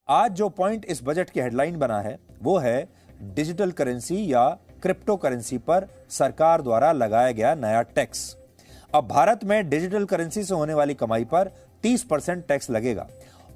आज जो पॉइंट इस बजट की हेडलाइन बना है वो है डिजिटल करेंसी या क्रिप्टो करेंसी पर सरकार द्वारा लगाया गया नया टैक्स। अब भारत में डिजिटल करेंसी से होने वाली कमाई पर 30% टैक्स लगेगा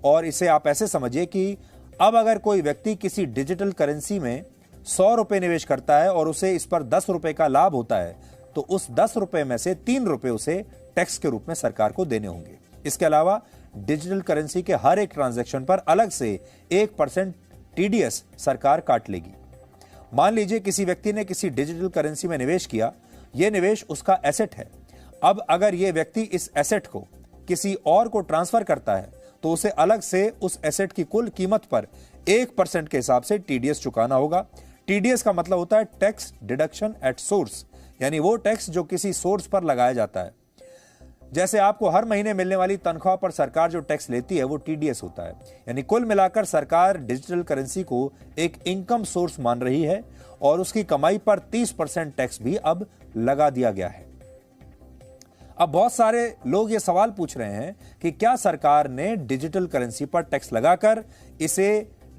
और इसे आप ऐसे समझिए कि अब अगर कोई व्यक्ति किसी डिजिटल करेंसी में 100 रुपए निवेश करता है और उसे इस पर 10 रुपए का लाभ होता है तो उस 10 रुपए में से 3 रुपए उसे टैक्स के रूप में सरकार को देने होंगे। इसके अलावा डिजिटल करेंसी के हर एक ट्रांजैक्शन पर अलग से 1% टीडीएस सरकार काट लेगी। मान लीजिए किसी व्यक्ति ने किसी डिजिटल करेंसी में निवेश किया, यह निवेश उसका एसेट है। अब अगर यह व्यक्ति इस एसेट को किसी और को ट्रांसफर करता है तो उसे अलग से उस एसेट की कुल कीमत पर 1% के हिसाब से टीडीएस चुकाना होगा। टीडीएस का मतलब होता है टैक्स डिडक्शन एट सोर्स, यानी वो टैक्स जो किसी सोर्स पर लगाया जाता है। जैसे आपको हर महीने मिलने वाली तनख्वाह पर सरकार जो टैक्स लेती है वो टीडीएस होता है। यानी कुल मिलाकर सरकार डिजिटल करेंसी को एक इनकम सोर्स मान रही है और उसकी कमाई पर 30% टैक्स भी अब लगा दिया गया है। अब बहुत सारे लोग ये सवाल पूछ रहे हैं कि क्या सरकार ने डिजिटल करेंसी पर टैक्स लगाकर इसे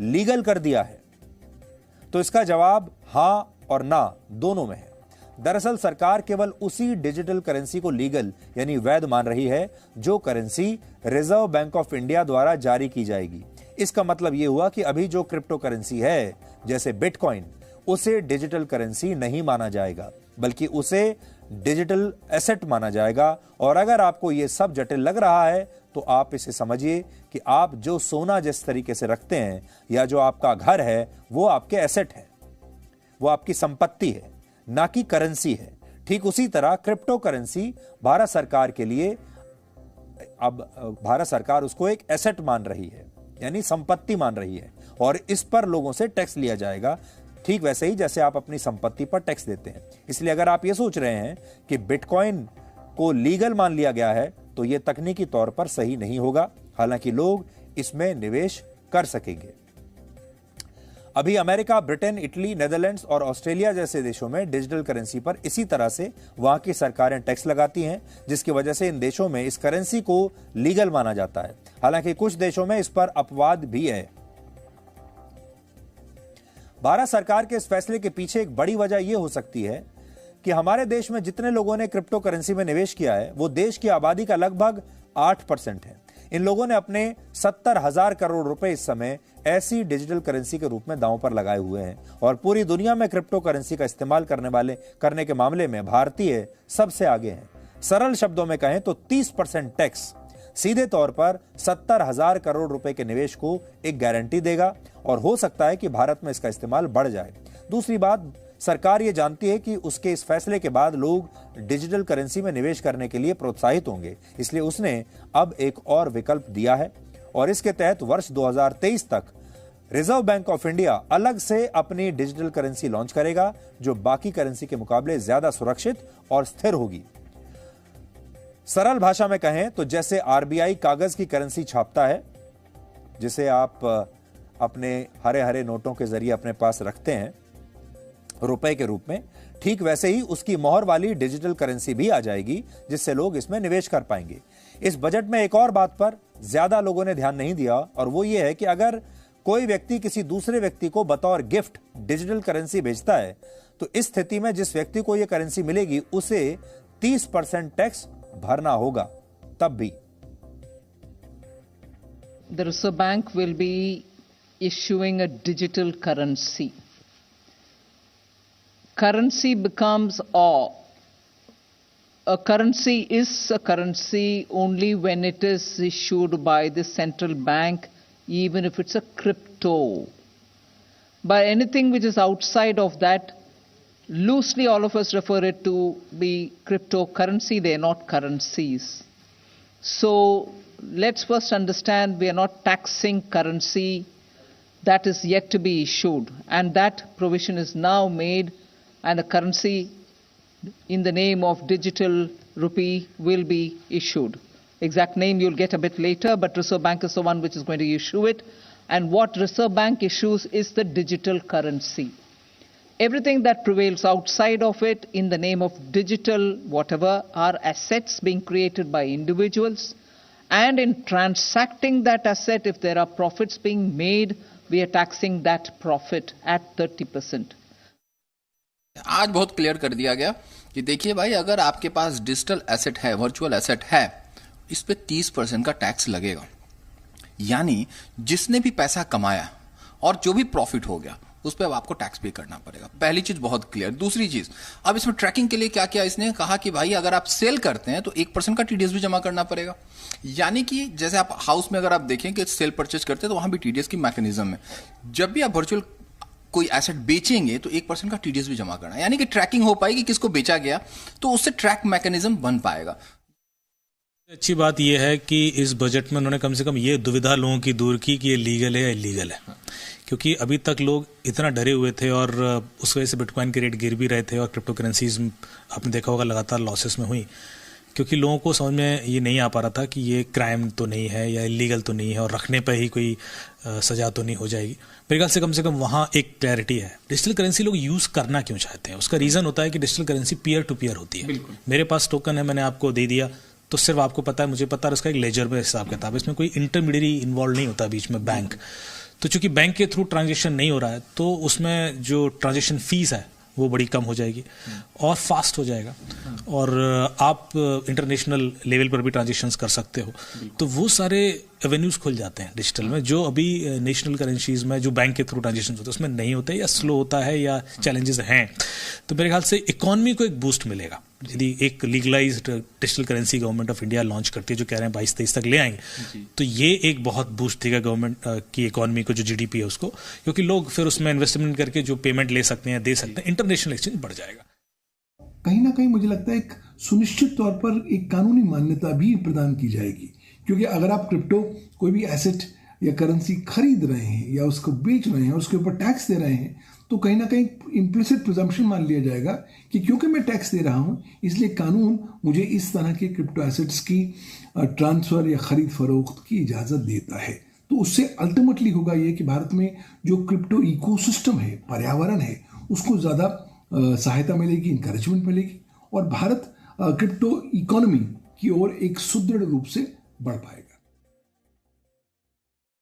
लीगल कर दिया है? तो इसका जवाब हां और ना दोनों में है। दरअसल सरकार केवल उसी डिजिटल करेंसी को लीगल यानी वैध मान रही है जो currency reserve bank of India द्वारा जारी की जाएगी। इसका मतलब यह हुआ कि अभी जो क्रिप्टो करेंसी है जैसे बिटकॉइन, उसे डिजिटल करेंसी नहीं माना जाएगा बल्कि उसे डिजिटल एसेट माना जाएगा। और अगर आपको यह सब जटिल लग रहा है तो आप इसे समझिए कि आप जो सोना जिस तरीके से रखते हैं या जो आपका घर है वो आपके एसेट है, वो आपकी संपत्ति है, ना कि करेंसी है। ठीक उसी तरह क्रिप्टो करेंसी भारत सरकार के लिए अब भारत सरकार उसको एक एसेट मान रही है, यानी संपत्ति मान रही है और इस पर लोगों से टैक्स लिया जाएगा, ठीक वैसे ही जैसे आप अपनी संपत्ति पर टैक्स देते हैं। इसलिए अगर आप ये सोच रहे हैं कि बिटकॉइन को लीगल मान लिया गया है तो यह तकनीकी तौर पर सही नहीं होगा, हालांकि लोग इसमें निवेश कर सकेंगे। अभी अमेरिका, ब्रिटेन, इटली, नेदरलैंड्स और ऑस्ट्रेलिया जैसे देशों में डिजिटल करेंसी पर इसी तरह से वहां की सरकारें टैक्स लगाती हैं, जिसकी वजह से इन देशों में इस करेंसी को लीगल माना जाता है। हालांकि कुछ देशों में इस पर अपवाद भी है। भारत सरकार के इस फैसले के पीछे एक बड़ी वजह यह हो सकती है कि हमारे देश में जितने लोगों ने क्रिप्टो करेंसी में निवेश किया है वो देश की आबादी का लगभग 8% है। इन लोगों ने अपने 70,000 करोड़ रुपए इस समय ऐसी डिजिटल करेंसी के रूप में दांव पर लगाए हुए हैं और पूरी दुनिया में क्रिप्टो करेंसी का इस्तेमाल करने के मामले में भारतीय सबसे आगे हैं। सरल शब्दों में कहें तो 30% टैक्स सीधे तौर पर 70,000 करोड़ रुपए के निवेश को एक गारंटी देगा और हो सकता है कि भारत में इसका इस्तेमाल बढ़ जाए। दूसरी बात, सरकार ये जानती है कि उसके इस फैसले के बाद लोग डिजिटल करेंसी में निवेश करने के लिए प्रोत्साहित होंगे, इसलिए उसने अब एक और विकल्प दिया है और इसके तहत वर्ष 2023 तक रिजर्व बैंक ऑफ इंडिया अलग से अपनी डिजिटल करेंसी लॉन्च करेगा जो बाकी करेंसी के मुकाबले ज्यादा सुरक्षित और स्थिर होगी। सरल भाषा में कहें तो जैसे आरबीआई कागज की करेंसी छापता है जिसे आप अपने हरे हरे नोटों के जरिए अपने पास रखते हैं रुपए के रूप में, ठीक वैसे ही उसकी मोहर वाली डिजिटल करेंसी भी आ जाएगी जिससे लोग इसमें निवेश कर पाएंगे। इस बजट में एक और बात पर ज्यादा लोगों ने ध्यान नहीं दिया और वो ये है कि अगर कोई व्यक्ति किसी दूसरे व्यक्ति को बतौर गिफ्ट डिजिटल करेंसी भेजता है तो इस स्थिति में जिस व्यक्ति को यह करेंसी मिलेगी उसे 30% टैक्स भरना होगा। तब भी The Reserve Bank will be issuing a digital currency. Currency becomes a currency is a currency only when it is issued by the central bank, even if it's a crypto. But anything which is outside of that, loosely all of us refer it to be cryptocurrency, they are not currencies. So let's first understand we are not taxing currency that is yet to be issued, and that provision is now made, and a currency in the name of digital rupee will be issued. Exact name you'll get a bit later, but Reserve Bank is the one which is going to issue it, and what Reserve Bank issues is the digital currency. Everything that prevails outside of it in the name of digital whatever are assets being created by individuals, And in transacting that asset, if there are profits being made, we are taxing that profit at 30%. आज बहुत clear कर दिया गया कि देखिए भाई, अगर आपके पास डिजिटल एसेट है, वर्चुअल एसेट है, इस पे 30% का टैक्स लगेगा। यानी जिसने भी पैसा कमाया और जो भी प्रॉफिट हो गया उस पर अब आपको टैक्स पे करना पड़ेगा। पहली चीज बहुत क्लियर। दूसरी चीज, अब इसमें ट्रैकिंग के लिए क्या किया, इसने कहा कि भाई अगर आप सेल करते हैं तो 1% का टीडीएस भी जमा करना पड़ेगा। यानी कि जैसे आप हाउस में अगर आप देखें कि सेल परचेज करते हैं तो वहां भी टीडीएस की मैकेनिज्म है। जब भी आप वर्चुअल कोई एसेट बेचेंगे तो 1% का टीडीएस भी जमा करना, यानी कि ट्रैकिंग हो पाएगी किसको बेचा गया, तो उससे ट्रैक मैकेनिज्म बन पाएगा। अच्छी बात यह है कि इस बजट में उन्होंने कम से कम ये दुविधा लोगों की दूर की कि ये लीगल है या इलीगल है, क्योंकि अभी तक लोग इतना डरे हुए थे और उस वजह से बिटकॉइन के रेट गिर भी रहे थे और क्रिप्टो करेंसीज आपने देखा होगा लगातार लॉसेस में हुई, क्योंकि लोगों को समझ में ये नहीं आ पा रहा था कि ये क्राइम तो नहीं है या इलीगल तो नहीं है और रखने पर ही कोई सजा तो नहीं हो जाएगी। मेरे ख्याल से कम वहाँ एक क्लैरिटी है। डिजिटल करेंसी लोग यूज़ करना क्यों चाहते हैं, उसका रीज़न होता है कि digital currency peer to peer होती है। मेरे पास टोकन है, मैंने आपको दे दिया तो सिर्फ आपको पता है, मुझे पता है, उसका एक लेजर में हिसाब किताब, इसमें कोई इंटरमीडियरी इन्वॉल्व नहीं होता बीच में बैंक। तो चूंकि बैंक के थ्रू ट्रांजेक्शन नहीं हो रहा है तो उसमें जो ट्रांजेक्शन फीस है वो बड़ी कम हो जाएगी और फास्ट हो जाएगा और आप इंटरनेशनल लेवल पर भी ट्रांजेक्शन्स कर सकते हो। तो वो सारे एवेन्यूज खुल जाते हैं डिजिटल में, जो अभी नेशनल करेंसीज में जो बैंक के थ्रू ट्रांजेक्शन होते हैं उसमें नहीं होते या स्लो होता है या चैलेंजेस हैं। तो मेरे ख्याल से इकोनॉमी को एक बूस्ट मिलेगा यदि एक legalised digital currency government of India launch करती है, जो कह रहे हैं 22-23 तक ले आएंगे, तो ये एक बहुत बूस्ट देगा गवर्नमेंट की इकोनॉमी को, जो जीडीपी है उसको, क्योंकि लोग फिर उसमें इन्वेस्टमेंट करके जो पेमेंट ले सकते हैं, दे सकते हैं, इंटरनेशनल एक्सचेंज बढ़ जाएगा। कहीं ना कहीं मुझे लगता है एक सुनिश्चित तौर पर एक कानूनी मान्यता भी प्रदान की जाएगी, क्योंकि अगर आप क्रिप्टो कोई भी एसेट या करेंसी खरीद रहे हैं या उसको बेच रहे हैं और उसके ऊपर टैक्स दे रहे हैं, तो कहीं ना कहीं इम्प्लिसिट प्रिजम्पशन मान लिया जाएगा कि क्योंकि मैं टैक्स दे रहा हूं इसलिए कानून मुझे इस तरह के क्रिप्टो एसेट्स की ट्रांसफर या खरीद फरोख्त की इजाज़त देता है। तो उससे अल्टीमेटली होगा ये कि भारत में जो क्रिप्टो इकोसिस्टम है, पर्यावरण है, उसको ज़्यादा सहायता मिलेगी, इंकरेजमेंट मिलेगी और भारत क्रिप्टो इकोनॉमी की ओर एक सुदृढ़ रूप से बढ़ पाएगा।